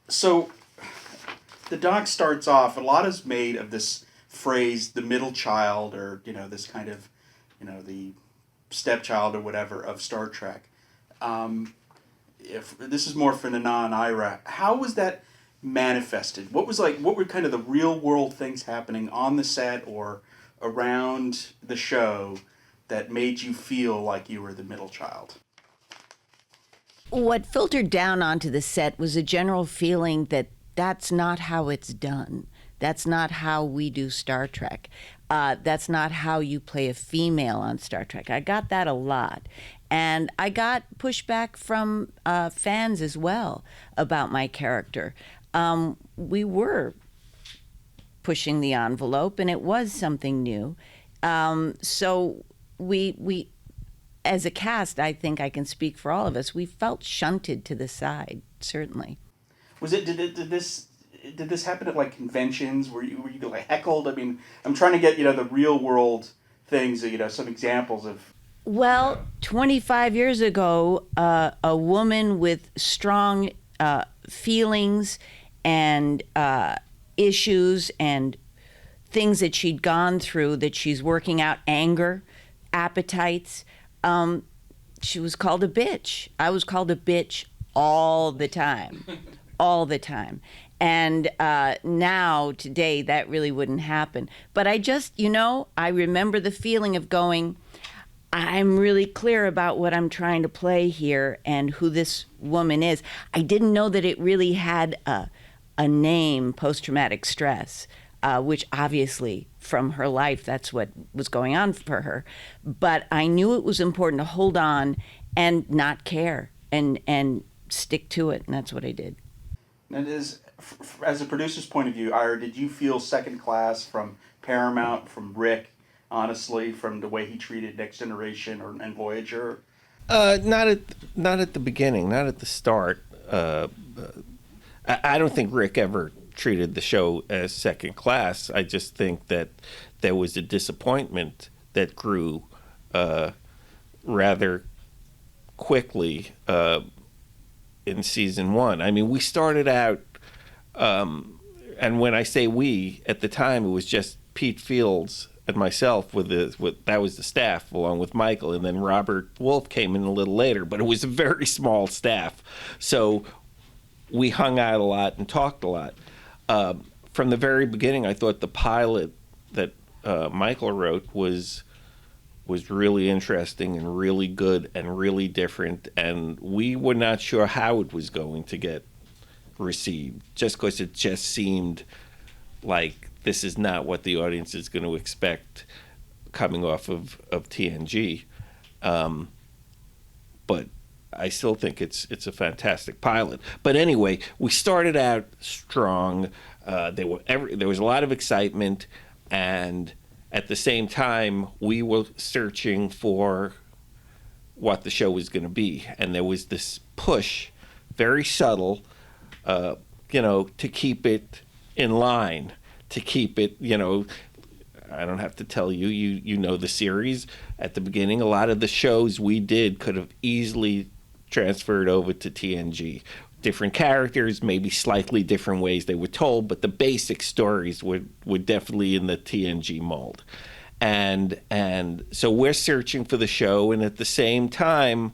So the doc starts off. A lot is made of this phrase, the middle child, or this kind of, the stepchild or whatever of Star Trek. Um, if this is more for Nana and Ira, how was that manifested? What were kind of the real world things happening on the set or around the show that made you feel like you were the middle child? What filtered down onto the set was a general feeling that that's not how it's done. That's not how we do Star Trek. That's not how you play a female on Star Trek. I got that a lot. And I got pushback from fans as well about my character. We were pushing the envelope, and it was something new. So we as a cast, I think I can speak for all of us, we felt shunted to the side, certainly. Was it did this happen at like conventions? Were you like heckled? I mean, I'm trying to get the real world things. Some examples of. Well, 25 years ago, a woman with strong feelings and issues and things that she'd gone through that she's working out, anger, appetites. She was called a bitch. I was called a bitch all the time, all the time. And now, today, that really wouldn't happen. But I just, I remember the feeling of going, I'm really clear about what I'm trying to play here and who this woman is. I didn't know that it really had a name, post-traumatic stress, which obviously from her life, that's what was going on for her. But I knew it was important to hold on and not care and stick to it, and that's what I did. And as a producer's point of view, Ira, did you feel second class from Paramount, from Rick, honestly, from the way he treated Next Generation and Voyager? Not at the beginning, not at the start. I don't think Rick ever treated the show as second class. I just think that there was a disappointment that grew rather quickly in season one. I mean, we started out, and when I say we, at the time it was just Pete Fields and myself with that was the staff along with Michael, and then Robert Wolf came in a little later, but it was a very small staff. So we hung out a lot and talked a lot. From the very beginning, I thought the pilot that Michael wrote was really interesting and really good and really different, and we were not sure how it was going to get received, just because it just seemed like this is not what the audience is going to expect coming off of TNG. But I still think it's a fantastic pilot. But anyway, we started out strong. There was a lot of excitement, and at the same time, we were searching for what the show was going to be, and there was this push, very subtle, to keep it in line, to keep it, I don't have to tell you, you know the series. At the beginning, a lot of the shows we did could have easily transferred over to TNG. Different characters, maybe slightly different ways they were told, but the basic stories were definitely in the TNG mold. And so we're searching for the show, and at the same time,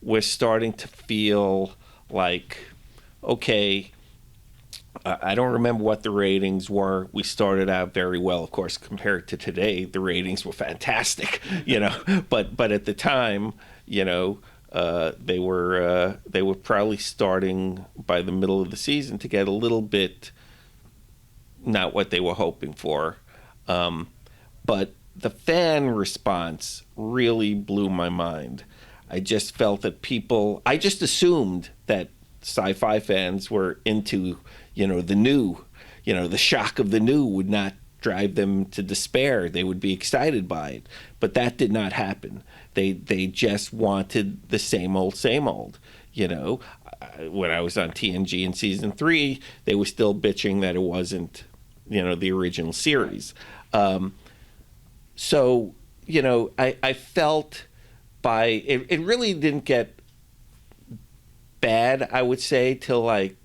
we're starting to feel like, okay, I don't remember what the ratings were. We started out very well, of course, compared to today. The ratings were fantastic, But at the time, they were probably starting by the middle of the season to get a little bit not what they were hoping for. But the fan response really blew my mind. I just felt that I just assumed that sci-fi fans were into, the new, the shock of the new would not drive them to despair. They would be excited by it. But that did not happen. They just wanted the same old, same old. When I was on TNG in season 3, they were still bitching that it wasn't, the original series. So, I felt it really didn't get bad, I would say, till like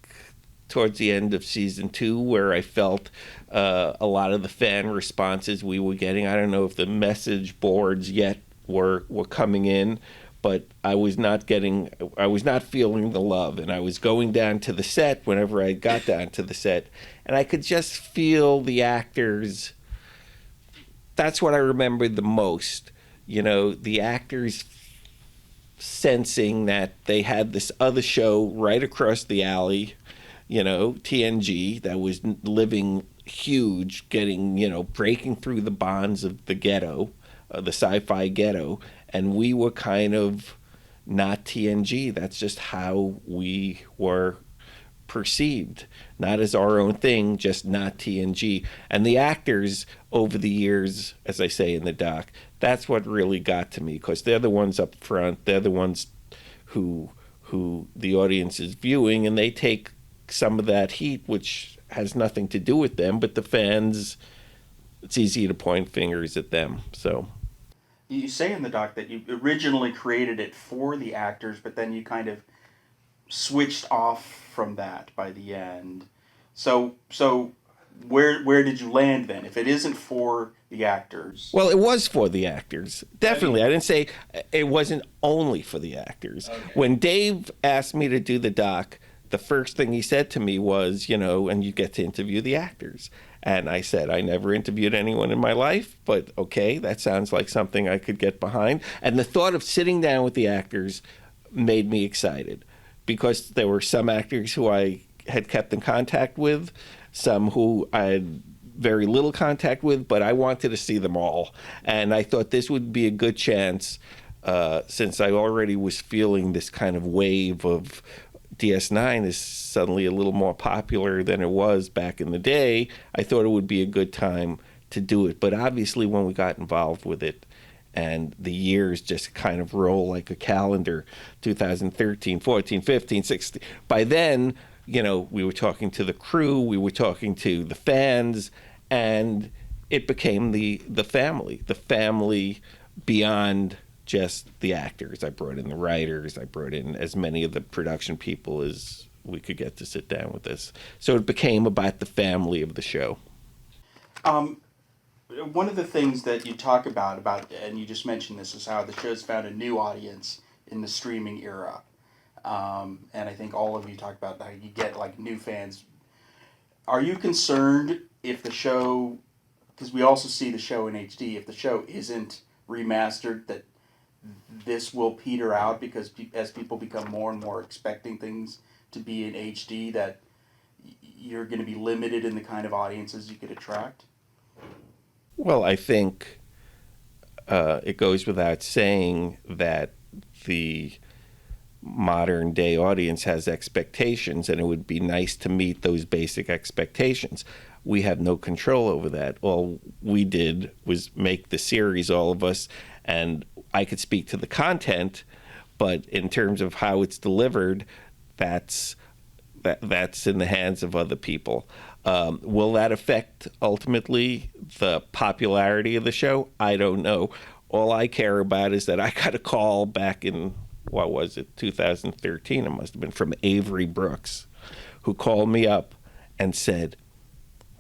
towards the end of season 2 where I felt a lot of the fan responses we were getting. I don't know if the message boards yet were coming in, but I was not feeling the love. And I was going down to the set whenever I got down to the set, and I could just feel the actors. That's what I remembered the most. The actors sensing that they had this other show right across the alley, TNG, that was living huge, getting, breaking through the bonds of the ghetto, the sci-fi ghetto, and we were kind of not TNG. That's just how we were perceived, not as our own thing, just not TNG. And the actors over the years, as I say in the doc, that's what really got to me, because they're the ones up front, they're the ones who the audience is viewing, and they take some of that heat, which has nothing to do with them, but the fans, it's easy to point fingers at them. So you say in the doc that you originally created it for the actors, but then you kind of switched off from that by the end. So where did you land then? If it isn't for the actors. Well, it was for the actors. Definitely. I didn't say it wasn't only for the actors. Okay. When Dave asked me to do the doc, the first thing he said to me was, and you get to interview the actors. And I said, I never interviewed anyone in my life, but okay, that sounds like something I could get behind. And the thought of sitting down with the actors made me excited, because there were some actors who I had kept in contact with, some who I had very little contact with, but I wanted to see them all. And I thought this would be a good chance, since I already was feeling this kind of wave of DS9 is suddenly a little more popular than it was back in the day. I thought it would be a good time to do it. But obviously when we got involved with it, and the years just kind of roll like a calendar, 2013, 14, 15, 16. By then, we were talking to the crew, we were talking to the fans, and it became the family beyond just the actors. I brought in the writers, I brought in as many of the production people as we could get to sit down with this. So it became about the family of the show. One of the things that you talk about, and you just mentioned this, is how the show's found a new audience in the streaming era. And I think all of you talk about how you get like new fans. Are you concerned if the show, because we also see the show in HD, if the show isn't remastered, that this will peter out, because as people become more and more expecting things to be in HD, that you're going to be limited in the kind of audiences you could attract? Well, I think it goes without saying that the modern day audience has expectations, and it would be nice to meet those basic expectations. We have no control over that. All we did was make the series, all of us, and I could speak to the content, but in terms of how it's delivered, that's in the hands of other people. Will that affect ultimately the popularity of the show? I don't know. All I care about is that I got a call back in, 2013, it must have been, from Avery Brooks, who called me up and said,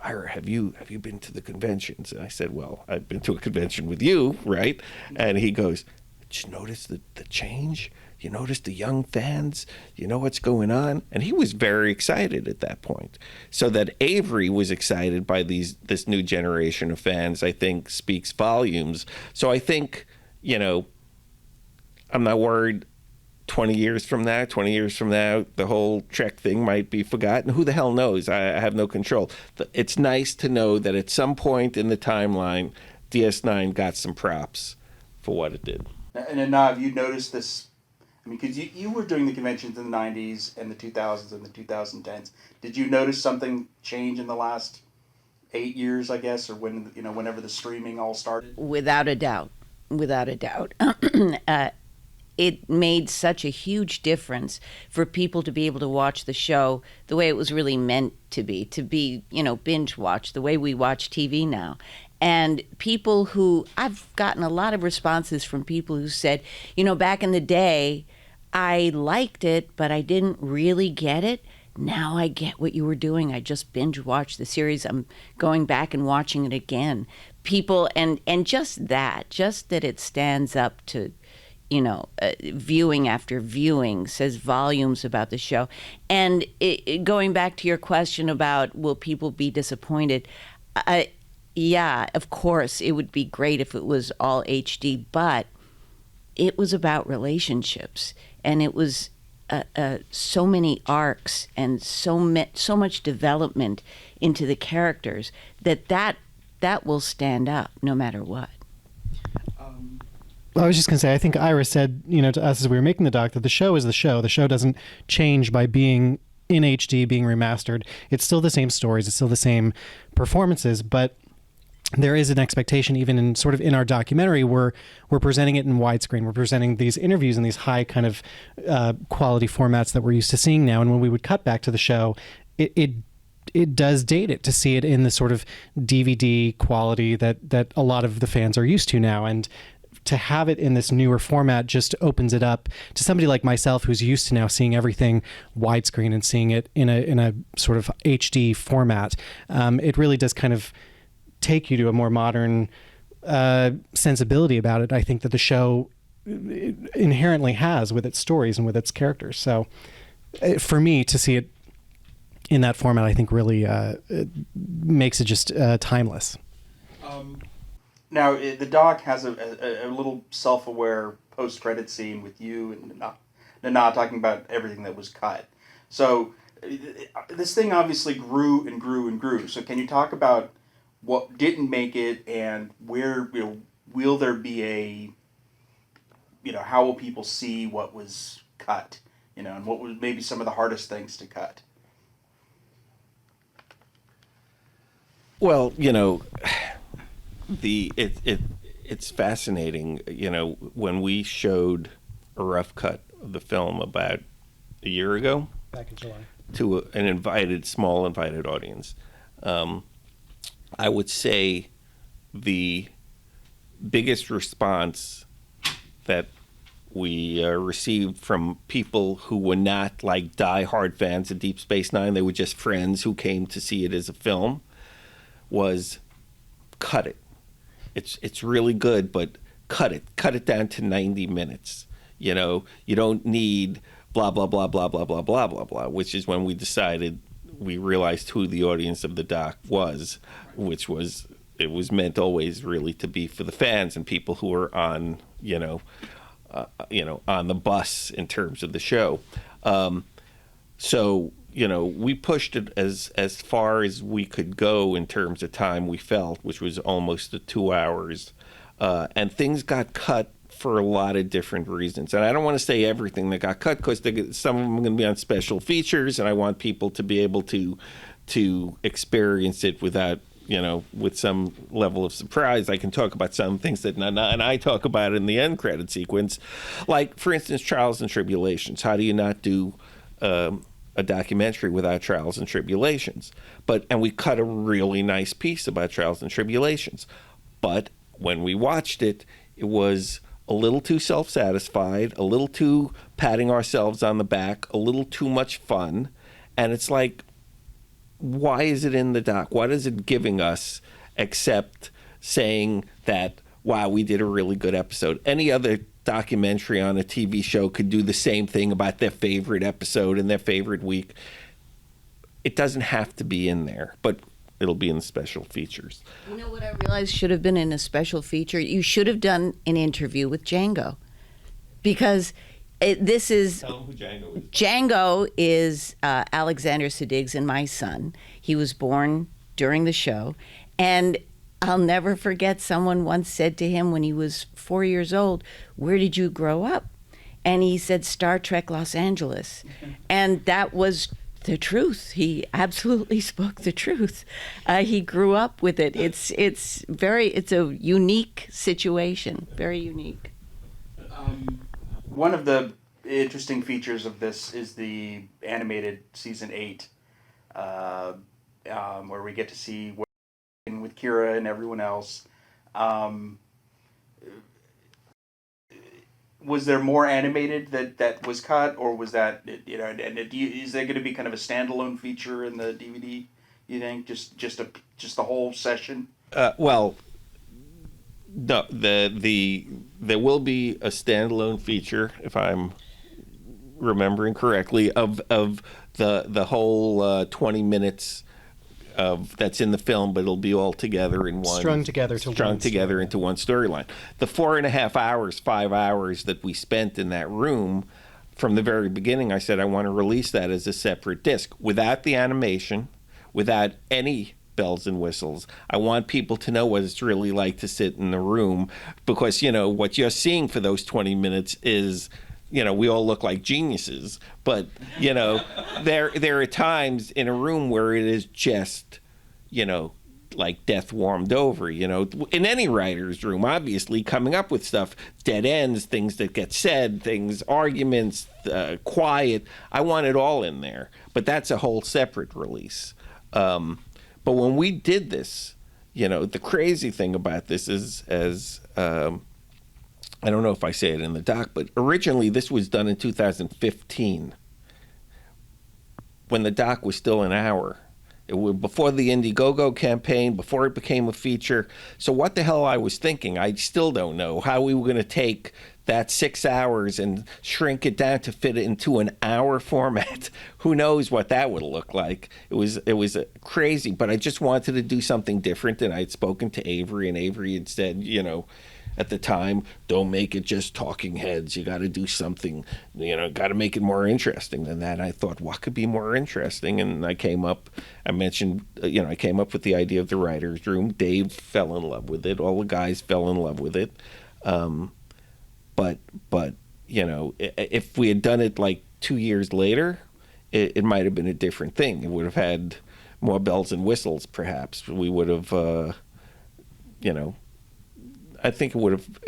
Ira, have you been to the conventions? And I said, well, I've been to a convention with you, right? And he goes, did you notice the change? You notice the young fans? You know what's going on? And he was very excited at that point. So that Avery was excited by this new generation of fans, I think, speaks volumes. So I think, I'm not worried 20 years from now, the whole Trek thing might be forgotten. Who the hell knows? I have no control. It's nice to know that at some point in the timeline, DS9 got some props for what it did. And now, have you noticed this? I mean, because you were doing the conventions in the 90s and the 2000s and the 2010s. Did you notice something change in the last 8 years, I guess, or whenever the streaming all started? Without a doubt. It made such a huge difference for people to be able to watch the show the way it was really meant to be, binge watch, the way we watch TV now. And people who, I've gotten a lot of responses from people who said, back in the day, I liked it, but I didn't really get it. now I get what you were doing. I just binge watched the series. I'm going back and watching it again. People, and just that it stands up to, viewing after viewing says volumes about the show. And going back to your question about will people be disappointed, yeah, of course, it would be great if it was all HD, but it was about relationships, and it was so many arcs and so much development into the characters that will stand up no matter what. I was just going to say, I think Ira said, to us as we were making the doc, that the show is the show. The show doesn't change by being in HD, being remastered. It's still the same stories. It's still the same performances, but there is an expectation, even in our documentary, we're presenting it in widescreen. We're presenting these interviews in these high kind of quality formats that we're used to seeing now. And when we would cut back to the show, it does date it to see it in the sort of DVD quality that a lot of the fans are used to now. And to have it in this newer format just opens it up to somebody like myself who's used to now seeing everything widescreen and seeing it in a sort of HD format. It really does kind of take you to a more modern sensibility about it, I think, that the show inherently has with its stories and with its characters. So for me to see it in that format, I think really it makes it just timeless. Now, the doc has a little self-aware post-credit scene with you and not talking about everything that was cut. So this thing obviously grew and grew and grew. So can you talk about what didn't make it, and where, will there be how will people see what was cut, and what was maybe some of the hardest things to cut? Well, it's fascinating. When we showed a rough cut of the film about a year ago, Back in July, to an small invited audience, I would say the biggest response that we received from people who were not like die-hard fans of Deep Space Nine, they were just friends who came to see it as a film, was cut it. It's really good, but cut it down to 90 minutes. You don't need blah blah blah blah blah blah blah blah blah, which is when we realized who the audience of the doc was, which was, it was meant always really to be for the fans and people who are on on the bus in terms of the show. So we pushed it as far as we could go in terms of time, we felt, which was almost 2 hours. And things got cut for a lot of different reasons. And I don't want to say everything that got cut, because some of them are going to be on special features, and I want people to be able to experience it without, with some level of surprise. I can talk about some things that Nana and I talk about in the end credit sequence. Like, for instance, Trials and Tribulations. How do you not do a documentary without Trials and Tribulations? And we cut a really nice piece about Trials and Tribulations. But when we watched it, it was a little too self-satisfied, a little too patting ourselves on the back, a little too much fun. And it's like, why is it in the doc? What is it giving us except saying that, wow, we did a really good episode? Any other documentary on a TV show could do the same thing about their favorite episode and their favorite week. It doesn't have to be in there, but it'll be in the special features. You know what I realized should have been in a special feature? You should have done an interview with Django, because this is... Tell them who Django is. Django is Alexander Siddig's and my son. He was born during the show, and I'll never forget, someone once said to him when he was 4 years old, "Where did you grow up?" And he said, "Star Trek Los Angeles." And that was the truth. He absolutely spoke the truth. He grew up with it. It's a unique situation, very unique. One of the interesting features of this is the animated season 8, where we get to see with Kira and everyone else. was there more animated that was cut, or was that, is there going to be kind of a standalone feature in the DVD? You think just the whole session? Well, no, there will be a standalone feature, if I'm remembering correctly, of the whole 20 minutes of that's in the film, but it'll be all together in one, strung together into one storyline. The 4.5 hours, 5 hours that we spent in that room, from the very beginning, I said I want to release that as a separate disc, without the animation, without any bells and whistles. I want people to know what it's really like to sit in the room, because what you're seeing for those 20 minutes is, we all look like geniuses, but there are times in a room where it is just, like death warmed over. In any writer's room, obviously, coming up with stuff, dead ends, things that get said, arguments, quiet. I want it all in there, but that's a whole separate release. But when we did this, the crazy thing about this is, I don't know if I say it in the doc, but originally this was done in 2015, when the doc was still an hour. It was before the Indiegogo campaign, before it became a feature. So what the hell I was thinking, I still don't know how we were going to take that 6 hours and shrink it down to fit it into an hour format. Who knows what that would look like? It was crazy, but I just wanted to do something different, and I had spoken to Avery, and Avery had said, at the time, don't make it just talking heads. You got to do something, got to make it more interesting than that. I thought, what could be more interesting? And I came up with the idea of the writer's room. Dave fell in love with it. All the guys fell in love with it. But if we had done it like 2 years later, it might have been a different thing. It would have had more bells and whistles, perhaps. We would have, I think it would have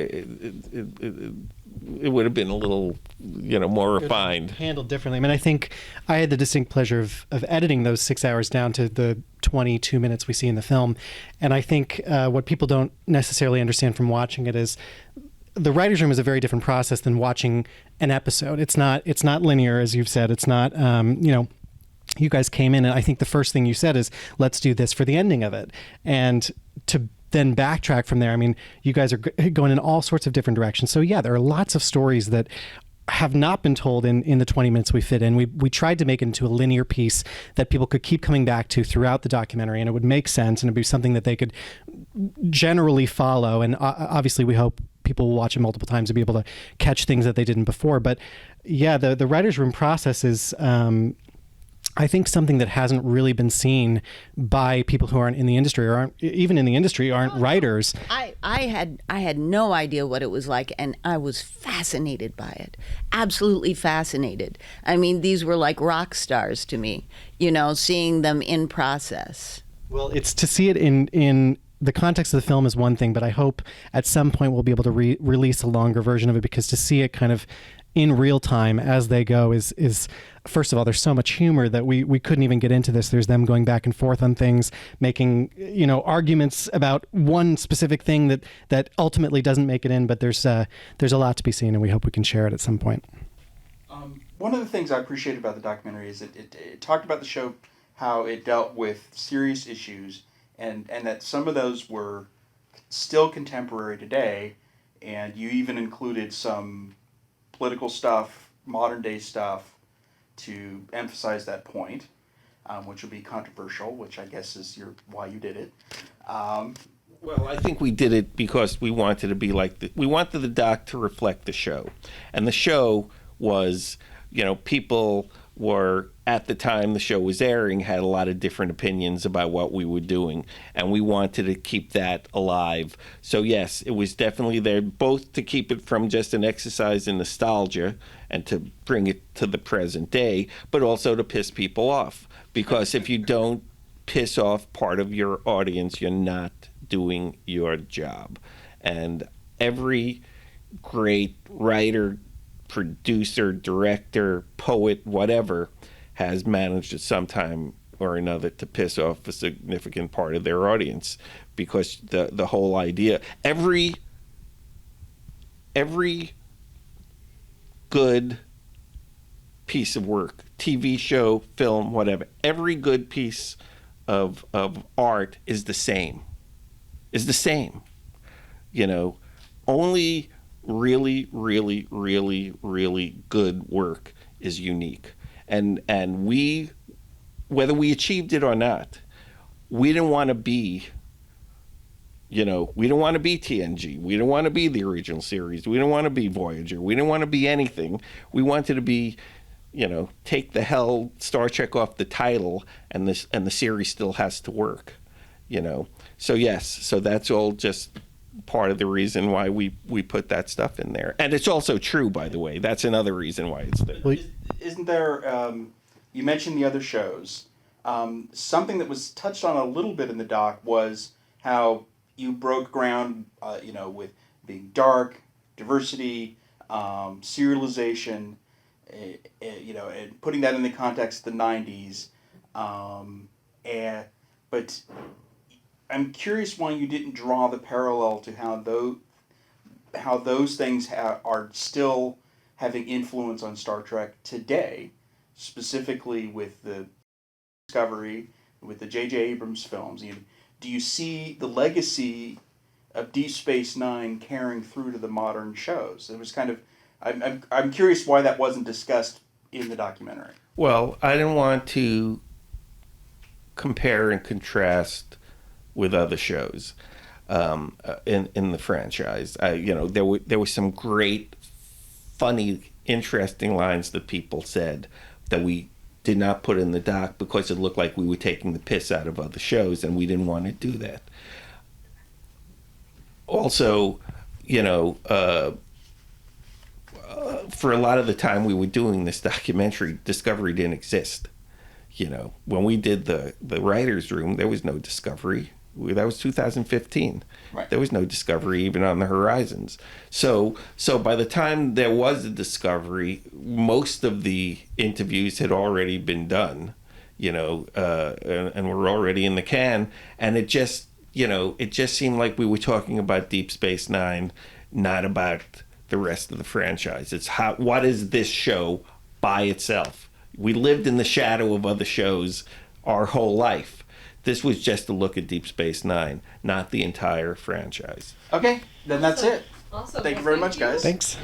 been a little, more refined, handled differently. I mean, I think I had the distinct pleasure of editing those 6 hours down to the 22 minutes we see in the film, and I think what people don't necessarily understand from watching it is the writer's room is a very different process than watching an episode. It's not linear, as you've said. It's not, you guys came in, and I think the first thing you said is, let's do this for the ending of it, and to then backtrack from there. I mean, you guys are going in all sorts of different directions. So yeah, there are lots of stories that have not been told in the 20 minutes we fit in. We tried to make it into a linear piece that people could keep coming back to throughout the documentary, and it would make sense, and it'd be something that they could generally follow. And obviously we hope people will watch it multiple times to be able to catch things that they didn't before. But yeah, the writer's room process is, I think, something that hasn't really been seen by people who aren't in the industry, or aren't even in the industry, aren't writers. I had no idea what it was like, and I was fascinated by it. Absolutely fascinated. I mean, these were like rock stars to me, seeing them in process. Well, it's to see it in the context of the film is one thing, but I hope at some point we'll be able to release a longer version of it, because to see it kind of in real time as they go is first of all, there's so much humor that we couldn't even get into this. There's them going back and forth on things, making arguments about one specific thing that ultimately doesn't make it in, but there's a lot to be seen, and we hope we can share it at some point. One of the things I appreciated about the documentary is it talked about the show, how it dealt with serious issues, and that some of those were still contemporary today, and you even included some political stuff, modern day stuff, to emphasize that point, which will be controversial, which I guess is why you did it. Well, I think we did it because we wanted to be like we wanted the doc to reflect the show, and the show was, people were, at the time the show was airing, had a lot of different opinions about what we were doing, and we wanted to keep that alive. So yes, it was definitely there, both to keep it from just an exercise in nostalgia and to bring it to the present day, but also to piss people off. Because if you don't piss off part of your audience, you're not doing your job. And every great writer, producer, director, poet, whatever, has managed at some time or another to piss off a significant part of their audience, because the whole idea, every good piece of work, TV show, film, whatever, every good piece of art is the same. You know, only really, really, really, really good work is unique. And we, whether we achieved it or not, we didn't want to be, you know, we didn't want to be TNG. We didn't want to be the original series. We didn't want to be Voyager. We didn't want to be anything. We wanted to be, you know, take the hell Star Trek off the title, and the series still has to work, you know. So yes, so that's all just part of the reason why we put that stuff in there. And it's also true, by the way. That's another reason why it's there. Isn't there, you mentioned the other shows. Something that was touched on a little bit in the doc was how you broke ground, you know, with being dark, diversity, serialization, you know, and putting that in the context of the 90s. But I'm curious why you didn't draw the parallel to how those things are still having influence on Star Trek today, specifically with the Discovery, with the J.J. Abrams films. Do you see the legacy of Deep Space Nine carrying through to the modern shows? It was kind of, I'm curious why that wasn't discussed in the documentary. Well, I didn't want to compare and contrast with other shows in the franchise. You know, there were some great, funny, interesting lines that people said that we did not put in the doc because it looked like we were taking the piss out of other shows, and we didn't want to do that. Also, you know, for a lot of the time we were doing this documentary, Discovery didn't exist. You know, when we did the writer's room, there was no Discovery. That was 2015. Right. There was no Discovery even on the horizons. So by the time there was a Discovery, most of the interviews had already been done, you know, and were already in the can. And it just, you know, it just seemed like we were talking about Deep Space Nine, not about the rest of the franchise. It's what is this show by itself? We lived in the shadow of other shows our whole life. This was just a look at Deep Space Nine, not the entire franchise. Okay, then that's it. Awesome. Thank you very much, guys. Thanks.